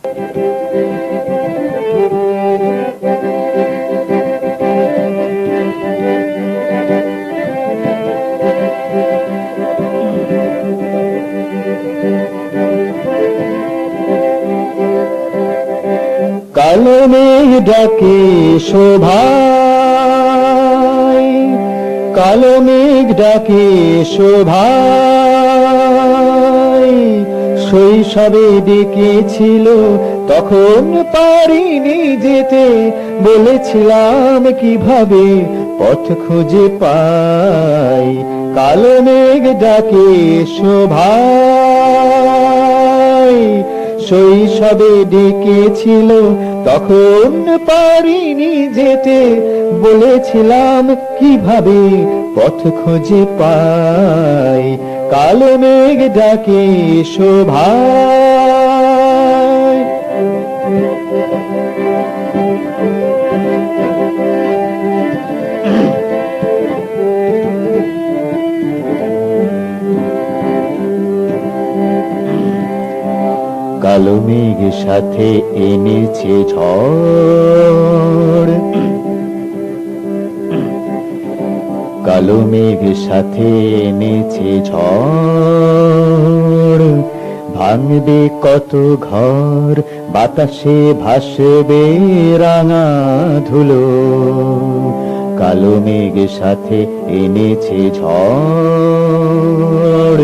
কালো মেঘ ডাকে শোভায়, কালো মেঘ ডাকে শোভায়। শৈশবে ডেকেছিল তখন পারিনি যেতে, বলেছিলাম কিভাবে পথ খুঁজে পাই। কালো মেঘ ডাকে শোভায়, শৈশবে ডেকেছিল তখন পারিনি যেতে, বলেছিলাম কিভাবে পথ খুঁজে পাই। কালো মেঘ ডাকে শোভায়। কালো মেঘ সাথে এনেছে ঝড়, কালো মেঘ সাথে এনেছে ঝড়। ভাঙবে কত ঘর, বাতাসে ভাসবে রাঙা ধুলো। কালো মেঘ সাথে এনেছে ঝড়,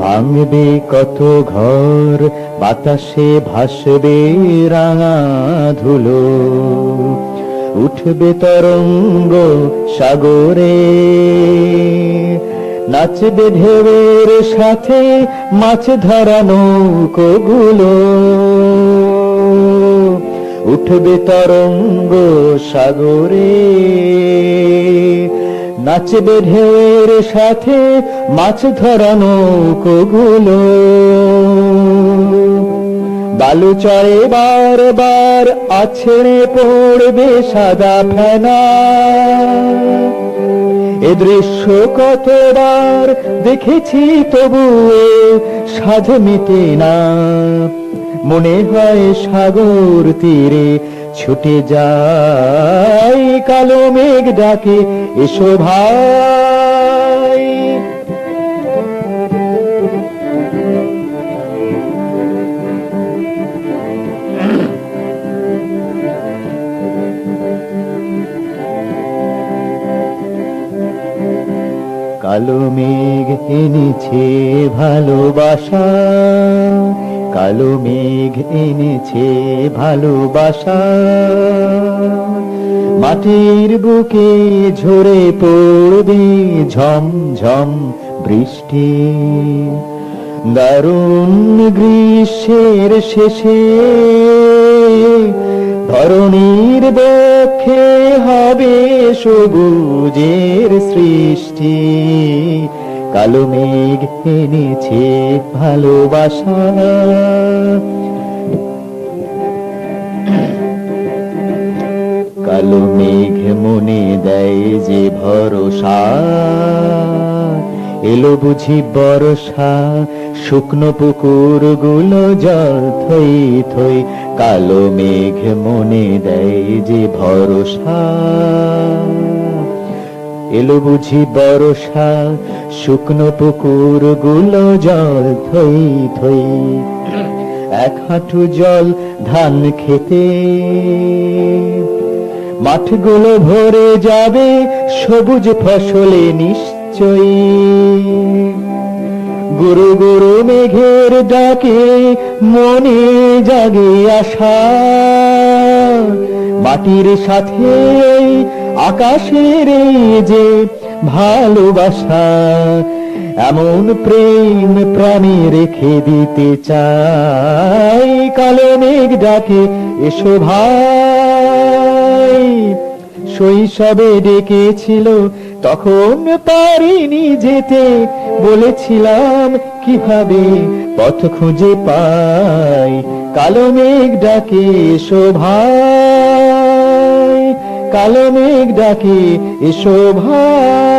ভাঙবে কত ঘর, বাতাসে ভাসবে রাঙা ধুলো। উঠবে তরঙ্গ সাগরে, নাচবে ঢেউয়ের সাথে মাছ ধরা নৌকোগুলো। উঠবে তরঙ্গ সাগরে, নাচবে ঢেউয়ের সাথে মাছ ধরা নৌকোগুলো। বালু চড়ে বারবার আছড়ে পড়বে সাদা ফেনা। এ দৃশ্য কতবার দেখেছি তবুও সাধ মেটে না। মনে হয় সাগর তীরে ছুটে যাই। কালো মেঘ ডাকে এসো ভাই। কালো মেঘ এনেছে ভালোবাসা, কালো মেঘ এনেছে ভালোবাসা। মাটির বুকে ঝরে পড়বে ঝমঝম বৃষ্টি। দারুণ গ্রীষ্মের শেষে ধরণীর বক্ষে হবে সবুজের সৃষ্টি। কালো মেঘ এনেছে ভালোবাসা। কালো মেঘ মনে দেয় যে ভরসা। এলো বুঝি বর্ষা, শুকনো পুকুর গুলো জল থই থই। কালো মেঘ মনে দেয় যে ভরসা। এলো বুঝি বর্ষা, শুকনো পুকুর গুলো জল থই থই। এক হাঁটু জল ধান খেতে, মাঠগুলো ভরে যাবে সবুজ ফসলে নিশ্চয়ই। গুরু গুরু মেঘের ডাকে মনে জাগে আশা। মাটির সাথে আকাশের যে ভালোবাসা, এমন প্রেম প্রাণে রেখে দিতে চাই। কালো মেঘ ডাকে এসো ভাই। শৈশবে ডেকেছিল তখন পারিনি যেতে, বলেছিলাম কিভাবে পথ খুঁজে পাই। কালো মেঘ ডাকে এসো ভাই, কালো মেঘ ডাকে এসো ভাই।